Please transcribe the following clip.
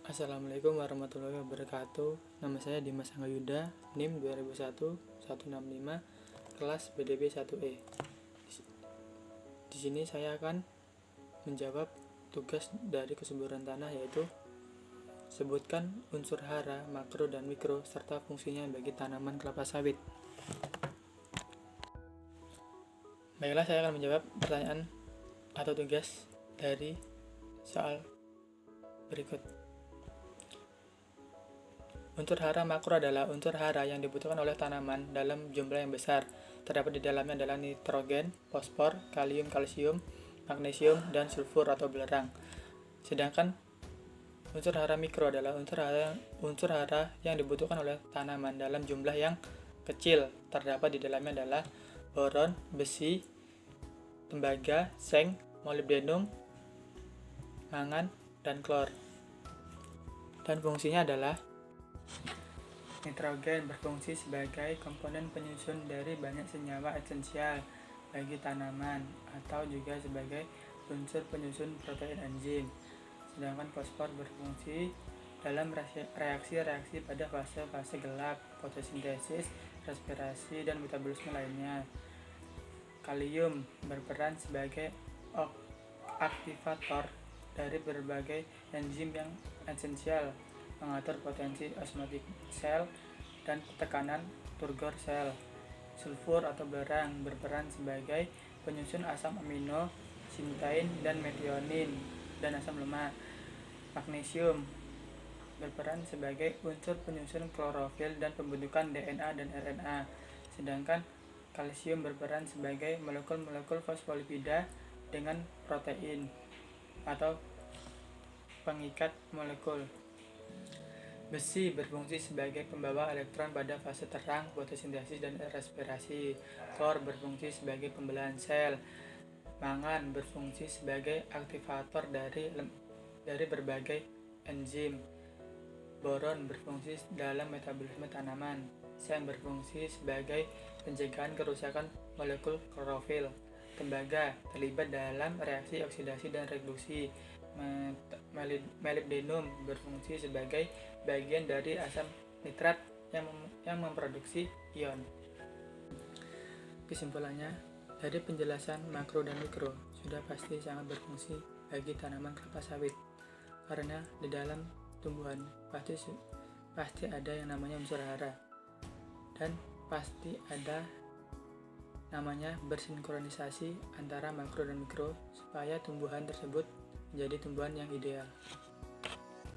Assalamualaikum warahmatullahi wabarakatuh. Nama saya Dimas Angga Yuda, NIM 2001 165, kelas BDB 1E. Di sini saya akan menjawab tugas dari kesuburan tanah, yaitu sebutkan unsur hara, makro, dan mikro serta fungsinya bagi tanaman kelapa sawit. Baiklah, saya akan menjawab pertanyaan atau tugas dari soal berikut. Unsur hara makro adalah unsur hara yang dibutuhkan oleh tanaman dalam jumlah yang besar. Terdapat di dalamnya adalah nitrogen, fosfor, kalium, kalsium, magnesium, dan sulfur atau belerang. Sedangkan unsur hara mikro adalah unsur hara yang dibutuhkan oleh tanaman dalam jumlah yang kecil. Terdapat di dalamnya adalah boron, besi, tembaga, seng, molybdenum, mangan, dan klor. Dan fungsinya adalah nitrogen berfungsi sebagai komponen penyusun dari banyak senyawa esensial bagi tanaman atau juga sebagai unsur penyusun protein enzim. Sedangkan fosfor berfungsi dalam reaksi-reaksi pada fase-fase gelap, fotosintesis, respirasi, dan metabolisme lainnya. Kalium berperan sebagai aktivator dari berbagai enzim yang esensial, mengatur potensi osmotik sel dan tekanan turgor sel. Sulfur atau belerang berperan sebagai penyusun asam amino, sintain dan metionin, dan asam lemak. Magnesium berperan sebagai unsur penyusun klorofil dan pembentukan DNA dan RNA. Sedangkan kalsium berperan sebagai molekul-molekul fosfolipida dengan protein atau pengikat molekul. Besi berfungsi sebagai pembawa elektron pada fase terang, fotosintesis, dan respirasi. Klor berfungsi sebagai pembelahan sel. Mangan berfungsi sebagai aktivator dari berbagai enzim. Boron berfungsi dalam metabolisme tanaman. Seng berfungsi sebagai pencegahan kerusakan molekul klorofil. Tembaga terlibat dalam reaksi oksidasi dan reduksi. Molybdenum berfungsi sebagai bagian dari asam nitrat yang memproduksi ion. Kesimpulannya, dari penjelasan makro dan mikro sudah pasti sangat berfungsi bagi tanaman kelapa sawit, karena di dalam tumbuhan pasti ada yang namanya unsur hara, dan pasti ada namanya bersinkronisasi antara makro dan mikro supaya tumbuhan tersebut menjadi tumbuhan yang ideal.